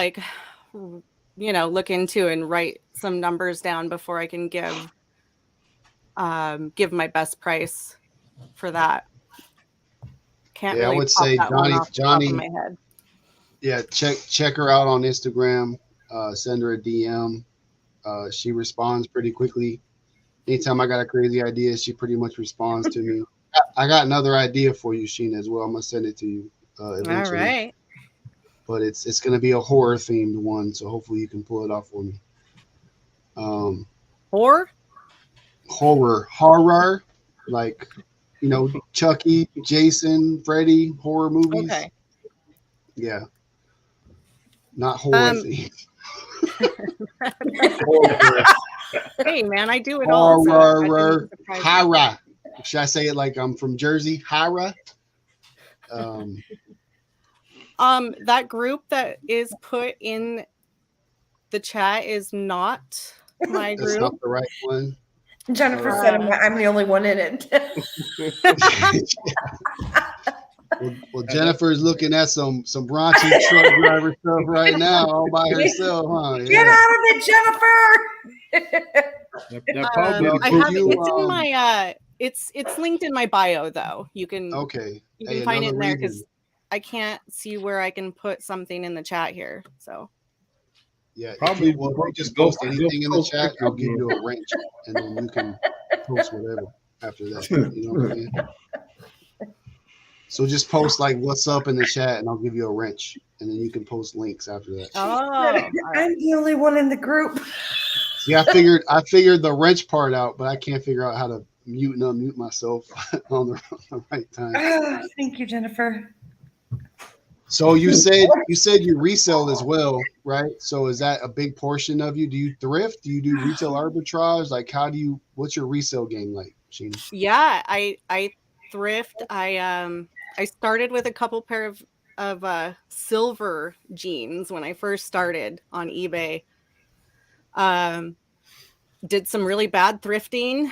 look into and write some numbers down before I can give my best price for that. Can't really I would pop say that one off the top Johnny. of my head. Yeah, check her out on Instagram. Send her a DM. She responds pretty quickly. Anytime I got a crazy idea, she pretty much responds to me. I got another idea for you, Sheena, as well. I'm gonna send it to you eventually. All right. But it's gonna be a horror themed one, so hopefully you can pull it off for me. Horror, like Chucky, Jason, Freddy, horror movies. Okay. Yeah. Not horror themed. Hey man, I do it all. Horror. Horror. Should I say it like I'm from Jersey? Horror. That group that is put in the chat is not my That's group. not the right one. Jennifer said I'm the only one in it. Well, Jennifer's looking at some raunchy truck driver stuff right now all by herself, huh? Get out of it, Jennifer. That probably I have it's in my it's linked in my bio though. You can find it in there because I can't see where I can put something in the chat here. So yeah, probably if you just post anything in the chat, I'll give you a wrench, and then you can post whatever after that. You know what I'm saying? So just post like what's up in the chat, and I'll give you a wrench, and then you can post links after that. I'm the only one in the group. See, I figured the wrench part out, but I can't figure out how to mute and unmute myself on the right time. Thank you, Jennifer. So you said you resell as well, right? So is that a big portion of you? Do you thrift? Do you do retail arbitrage? Like what's your resale game like, Sheena? Yeah, I thrift. I started with a couple pair of silver jeans when I first started on eBay. Did some really bad thrifting,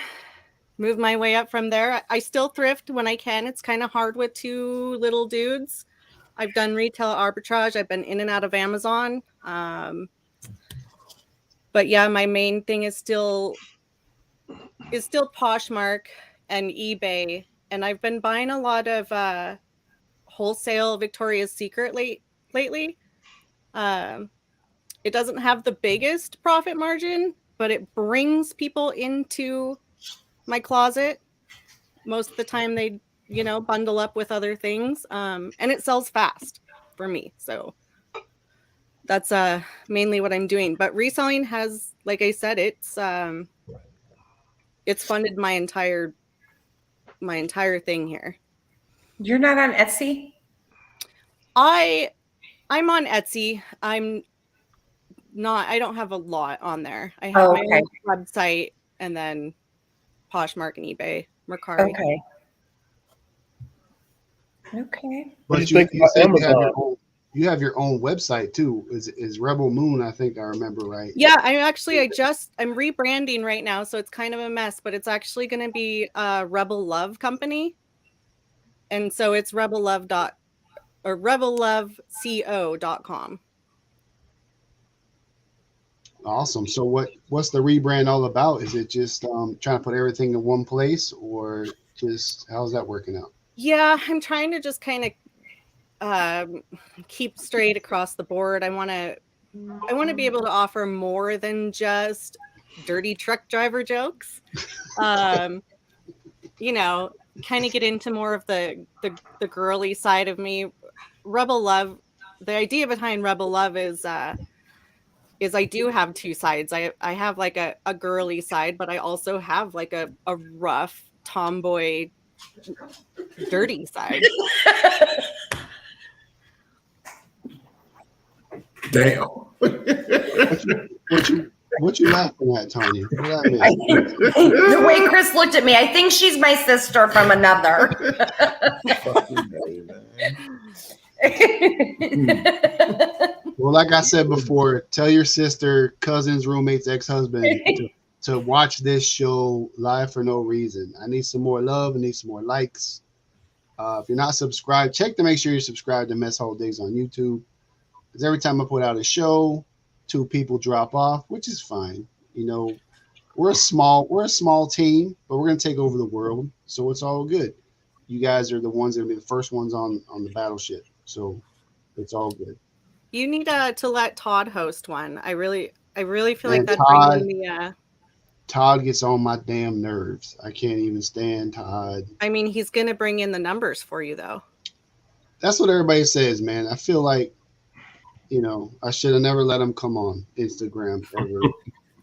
moved my way up from there. I still thrift when I can. It's kind of hard with two little dudes. I've done retail arbitrage. I've been in and out of Amazon. But yeah, my main thing is still Poshmark and eBay. And I've been buying a lot of wholesale Victoria's Secret lately. It doesn't have the biggest profit margin, but it brings people into my closet. Most of the time they, bundle up with other things. And it sells fast for me. So that's mainly what I'm doing. But reselling has, like I said, it's funded my entire thing here. You're not on Etsy? I'm on Etsy. I don't have a lot on there. I have my own website and then Poshmark and eBay, Mercari. Okay. But you have your own website too. Is Rebel Moon, I think I remember right. Yeah, I'm rebranding right now, so it's kind of a mess, but it's actually going to be Rebel Love Company. And so it's rebelloveco.com. Awesome. So what's the rebrand all about? Is it just trying to put everything in one place, or just how's that working out? Yeah, I'm trying to just kind of keep straight across the board. I want to be able to offer more than just dirty truck driver jokes. Kind of get into more of the girly side of me. Rebel Love, the idea behind Rebel Love is is I do have two sides. I have like a girly side, but I also have like a rough tomboy dirty side. Damn. What you laughing at, Tanya? What that mean? The way Chris looked at me, I think she's my sister from another. Well, like I said before, tell your sister, cousins, roommates, ex-husband to watch this show live for no reason. I need some more love. I need some more likes. If you're not subscribed, check to make sure you're subscribed to Mess Hall Digs on YouTube. Because every time I put out a show, 2 people drop off, which is fine. You know, we're a small team, but we're gonna take over the world, so it's all good. You guys are the ones that will be the first ones on the battleship, so it's all good. You need to let Todd host one. I really feel like Man, that Todd- bringing the. Todd gets on my damn nerves. I can't even stand Todd. I mean, he's gonna bring in the numbers for you though. That's what everybody says, man. I feel like, you know, I should have never let him come on Instagram ever.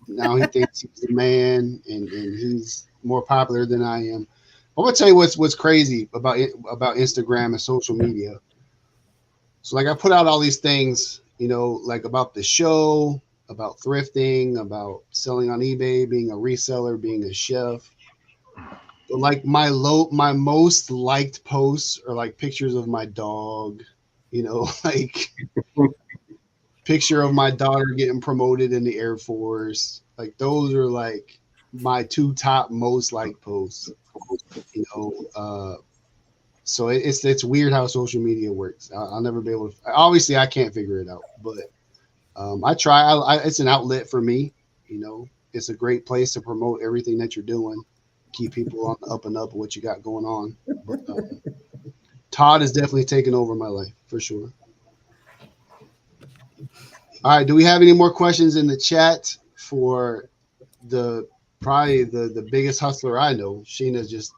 Now he thinks he's the man, and he's more popular than I am. I'm gonna tell you what's crazy about Instagram and social media. So, like, I put out all these things, you know, like about the show, about thrifting, about selling on eBay, being a reseller, being a chef. But like my most liked posts are like pictures of my dog, you know, like picture of my daughter getting promoted in the Air Force. Like those are like my 2 top most liked posts, you know. So it's weird how social media works. I'll never be able to. Obviously, I can't figure it out, but I try. It's an outlet for me. You know, it's a great place to promote everything that you're doing, keep people on the up and up of what you got going on. But Todd is definitely taking over my life for sure. All right, do we have any more questions in the chat for probably the biggest hustler I know? Sheena's just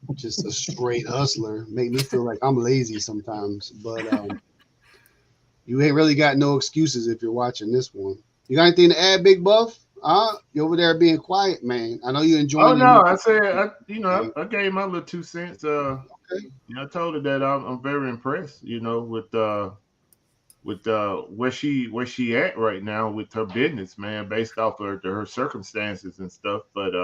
a straight hustler. Make me feel like I'm lazy sometimes, but you ain't really got no excuses if you're watching this one. You got anything to add, Big Buff? You over there being quiet, man. I know you enjoying. Oh no, I said I gave my little 2 cents. Okay. You know, I told her that I'm very impressed. You know, with where she at right now with her business, man, based off of her circumstances and stuff. But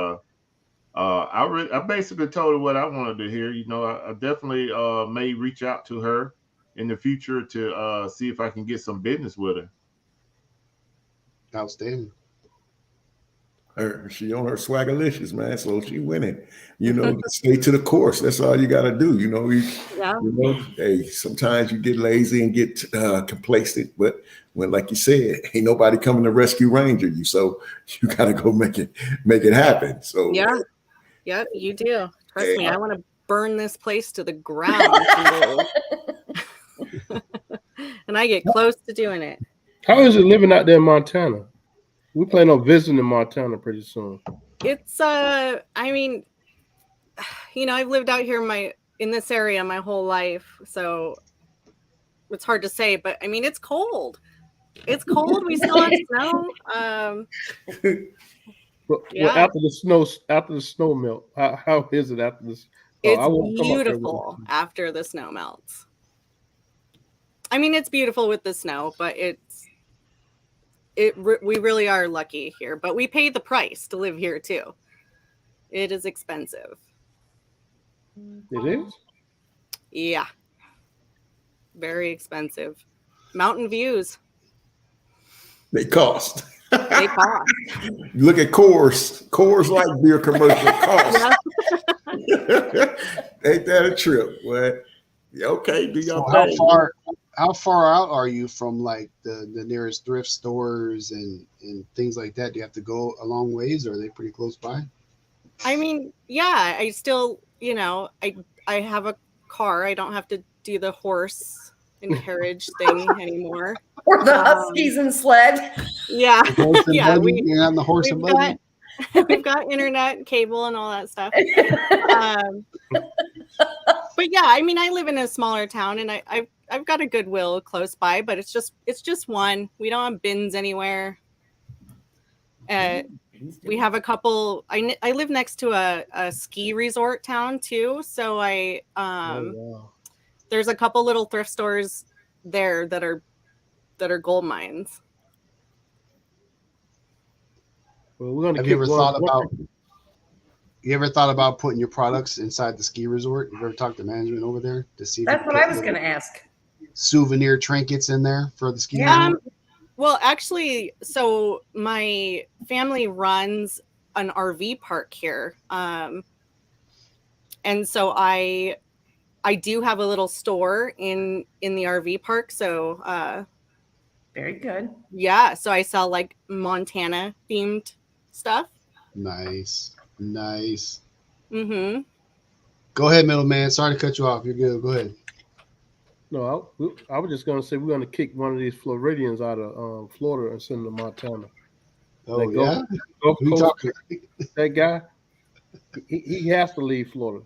I basically told her what I wanted to hear. You know, I definitely may reach out to her in the future to see if I can get some business with her. Outstanding. She on her swagalicious, man. So she winning. You know, stay to the course. That's all you got to do. You know, hey, sometimes you get lazy and get complacent, but when, like you said, ain't nobody coming to rescue Ranger you. So you got to go make it happen. So yeah, you do. Trust me, I want to burn this place to the ground. And I get close to doing it. How is it living out there in Montana? We plan on visiting Montana pretty soon. It's I mean, you know, I've lived out here in this area my whole life, so it's hard to say, but I mean, it's cold. It's cold. We still have snow. Well, after the snow melt, how is it after this? It's beautiful after the snow melts. I mean, it's beautiful with the snow, but we really are lucky here, but we pay the price to live here too. It is expensive. It is? Yeah. Very expensive. Mountain views. They cost. They cost. Look at Coors Light beer commercial cost. Ain't that a trip? Well, okay, do y'all So how far out are you from like the nearest thrift stores and things like that? Do you have to go a long ways, or are they pretty close by? I mean, yeah, I still, you know, I have a car. I don't have to do the horse and carriage thing anymore. Or the Huskies and sled. Yeah. Yeah. You're on the horse and buggy. We've got internet, cable, and all that stuff. But yeah, I mean, I live in a smaller town, and I've got a Goodwill close by, but it's just one. We don't have bins anywhere. We have a couple. I live next to a ski resort town too, so Wow. there's a couple little thrift stores there that are gold mines. Well, we're gonna Have you kick ever one. thought about putting your products inside the ski resort? You ever talked to management over there to see if That's you what put I was little going to ask. souvenir trinkets in there for the ski Yeah. resort? Well, actually, so my family runs an RV park here, and so I do have a little store in the RV park. So Very good. yeah, so I sell like Montana themed stuff. Nice. Nice. Mm-hmm. Go ahead, middleman. Sorry to cut you off. You're good. Go ahead. No, I was just gonna say we're gonna kick one of these Floridians out of Florida and send them to Montana. Oh, That Gulf, yeah? Gulf Who you Coast, talking that guy, he has to leave Florida.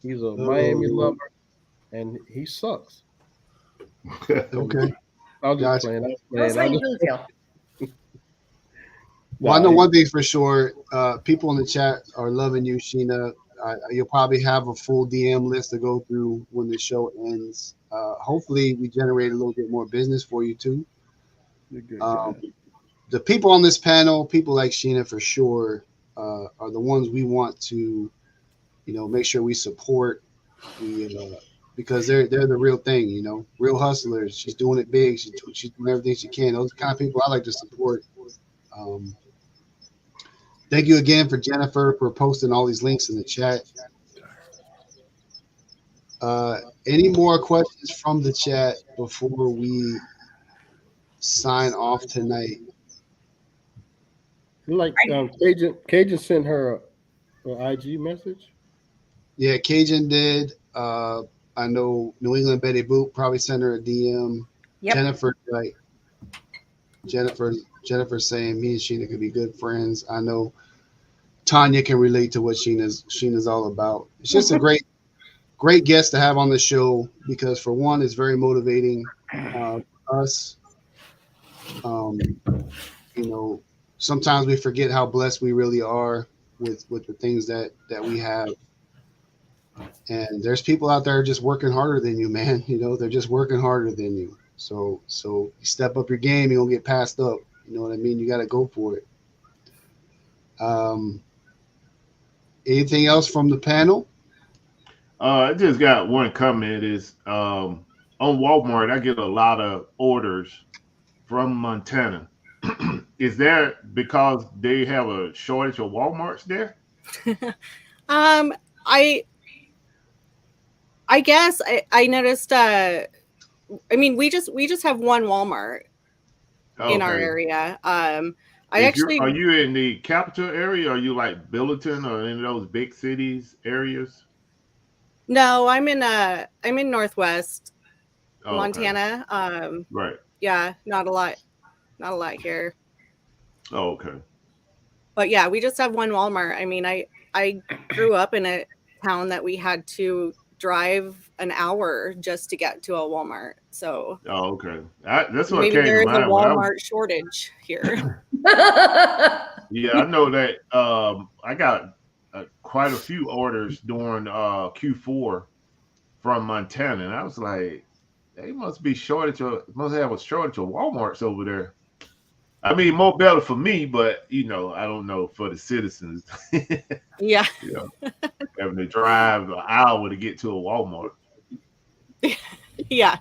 He's a Oh. Miami lover, and he sucks. Okay. I was just Gotcha. playing. I was Tell us playing. how you really feel. Well, I know one thing for sure. People in the chat are loving you, Sheena. You'll probably have a full DM list to go through when the show ends. Hopefully, we generate a little bit more business for you too. You're good, The people on this panel, people like Sheena for sure, are the ones we want to, make sure we support. Because they're the real thing, real hustlers. She's doing it big. She's doing everything she can. Those kind of people I like to support. Thank you again for Jennifer for posting all these links in the chat. Any more questions from the chat before we sign off tonight? Like Cajun sent her an IG message. Yeah, Cajun did. I know New England Betty Boop probably sent her a DM. Yep. Jennifer saying me and Sheena could be good friends. I know Tanya can relate to what Sheena's all about. It's just a great guest to have on the show because for one, it's very motivating us. Sometimes we forget how blessed we really are with the things that we have. And there's people out there just working harder than you, man. They're just working harder than you. So you step up your game, you're gonna get passed up. You know what I mean? You got to go for it. Anything else from the panel? I just got one comment. Is on Walmart, I get a lot of orders from Montana. Is that because they have a shortage of Walmarts there? I guess I noticed. I mean, we just have one Walmart in our area. Are you in the capital area? Or are you like Billington or any of those big cities areas? No, I'm in Northwest Okay. Montana. Right. Yeah, not a lot here. Oh, okay. But yeah, we just have one Walmart. I mean, I grew up in a town that we had to drive an hour just to get to a Walmart. So okay. That's what maybe came there to is a mind. Walmart shortage here. Yeah, I know that. I got quite a few orders during Q4 from Montana, and I was like, they must have a shortage of Walmarts over there. I mean, more better for me, but I don't know for the citizens. Yeah. Having to drive an hour to get to a Walmart. Yeah.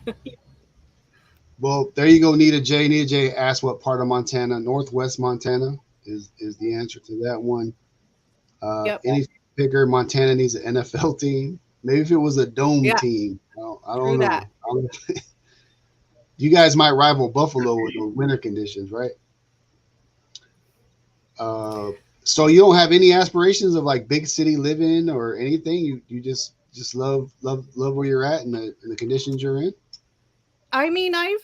Well, there you go, Nita J. Nita J asked what part of Montana. Northwest Montana is the answer to that one. Yep. Any bigger, Montana needs an NFL team. Maybe if it was a dome team. I don't know. That. You guys might rival Buffalo with those winter conditions, right? So you don't have any aspirations of like big city living or anything. You just love where you're at and the conditions you're in. I mean, I've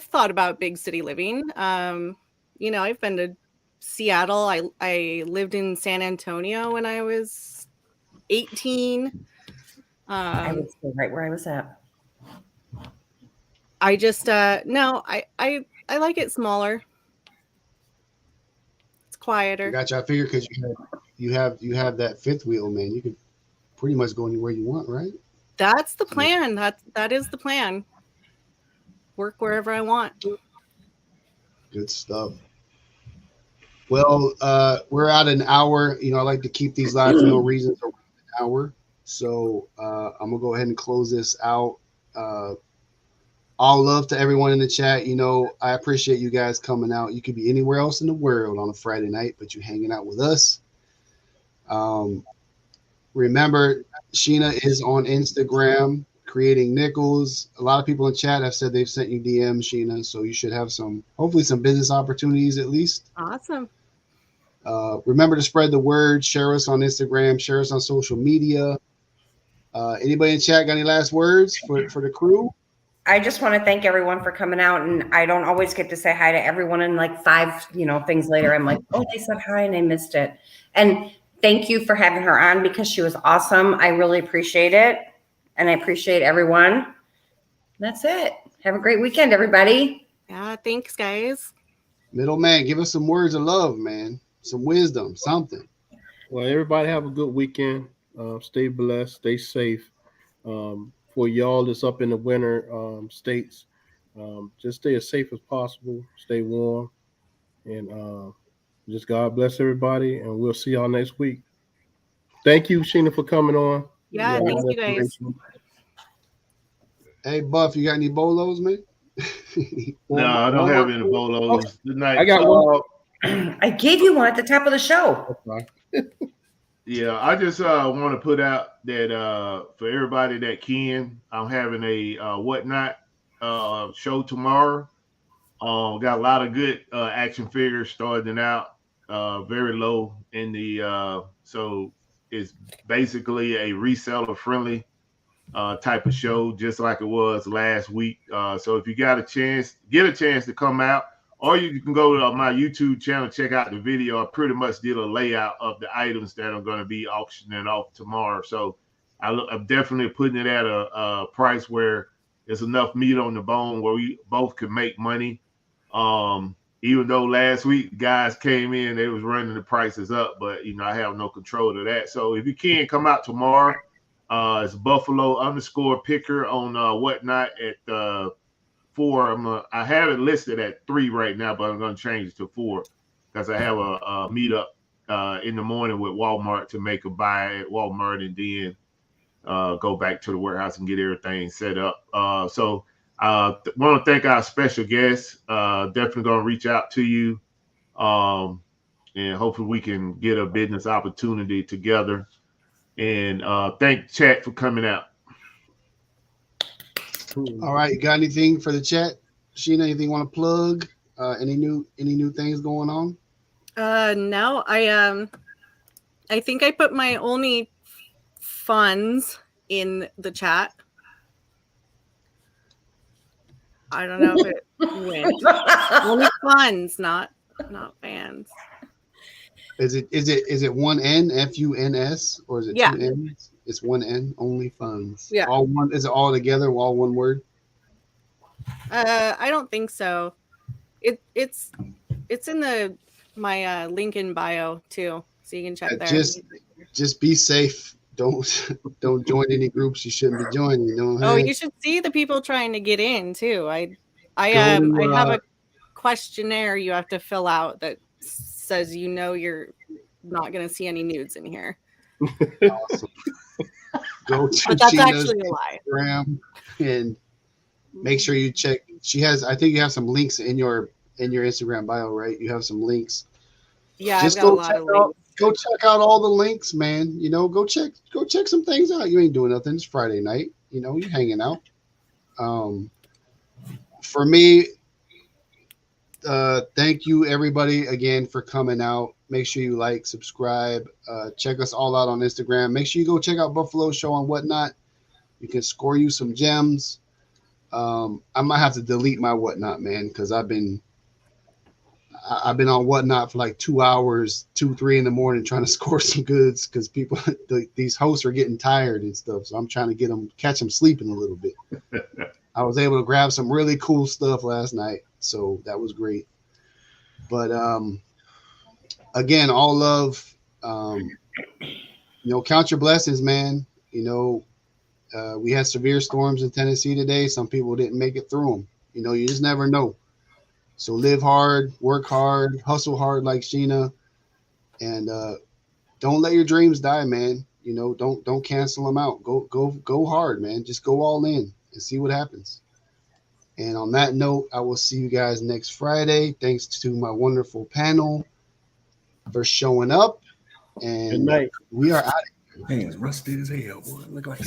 thought about big city living. I've been to Seattle. I lived in San Antonio when I was 18. I would stay right where I was at. I just no, I like it smaller. quieter. I got you. I figure because you have that fifth wheel, man. You can pretty much go anywhere you want, right? That's the plan. That is the plan. Work wherever I want. Good stuff. Well, we're at an hour. You know, I like to keep these live for no reason around an hour. So I'm gonna go ahead and close this out. All love to everyone in the chat. You know, I appreciate you guys coming out. You could be anywhere else in the world on a Friday night, but you're hanging out with us. Remember, Sheena is on Instagram creating nickels. A lot of people in chat have said they've sent you DMs, Sheena. So you should have hopefully some business opportunities at least. Awesome. Remember to spread the word. Share us on Instagram. Share us on social media. Anybody in chat got any last words for the crew? I just want to thank everyone for coming out, and I don't always get to say hi to everyone. And like 5, things later, I'm like, oh, they said hi and I missed it. And thank you for having her on because she was awesome. I really appreciate it, and I appreciate everyone. That's it. Have a great weekend, everybody. Yeah, thanks, guys. Middleman, give us some words of love, man. Some wisdom, something. Well, everybody have a good weekend. Stay blessed. Stay safe. For y'all that's up in the winter states, just stay as safe as possible. Stay warm. And just God bless everybody. And we'll see y'all next week. Thank you, Sheena, for coming on. Yeah, thank you, guys. Hey, Buff, you got any bolos, man? No, I don't have any bolos. Good night. I got one. I gave you one at the top of the show. Yeah, I just want to put out that for everybody that can, I'm having a whatnot show tomorrow. Got a lot of good action figures starting out very low in the so it's basically a reseller friendly type of show, just like it was last week. So if you get a chance to come out, or you can go to my YouTube channel, check out the video. I pretty much did a layout of the items that I'm going to be auctioning off tomorrow. So I'm definitely putting it at a price where there's enough meat on the bone where we both could make money. Even though last week guys came in, they was running the prices up, but I have no control of that. So if you can come out tomorrow, it's Buffalo_picker on whatnot at 4. I have it listed at 3 right now, but I'm going to change it to 4 because I have a meetup in the morning with Walmart to make a buy at Walmart and then go back to the warehouse and get everything set up. So I want to thank our special guests. Definitely going to reach out to you, and hopefully we can get a business opportunity together. And thank chat for coming out. All right, you got anything for the chat? Sheena, anything you want to plug? Any new things going on? No, I think I put my only funds in the chat. I don't know if it went. Only funds, not fans. Is it one N, FUNS, or is it 2 N's? It's 1 N, only funds. Yeah. All one. Is it all together? All one word? I don't think so. It's in my link in bio too, so you can check there. Just be safe. Don't join any groups you shouldn't be joining. You should see the people trying to get in too. I have a questionnaire you have to fill out that says you're not going to see any nudes in here. Awesome. Go to but that's Sheena's actually a lie. Instagram and make sure you check. I think you have some links in your Instagram bio, right? You have some links. Yeah, just I've got a lot of links. Go check out all the links, man. Go check some things out. You ain't doing nothing. It's Friday night. You're hanging out. For me, thank you everybody again for coming out. Make sure you like, subscribe, check us all out on Instagram. Make sure you go check out Buffalo Show on Whatnot. You can score you some gems. I might have to delete my Whatnot, man, because I've been on Whatnot for like 2 hours, 2-3 in the morning trying to score some goods because people, these hosts are getting tired and stuff. So I'm trying to catch them sleeping a little bit. I was able to grab some really cool stuff last night, so that was great. But again, all love. Count your blessings, man. We had severe storms in Tennessee today. Some people didn't make it through them. You just never know. So live hard, work hard, hustle hard like Sheena, and don't let your dreams die, man. Don't cancel them out. Go hard, man. Just go all in and see what happens. And on that note, I will see you guys next Friday. Thanks to my wonderful panel for showing up. And Good night. we are out. Hands rusty as hell, boy. Look like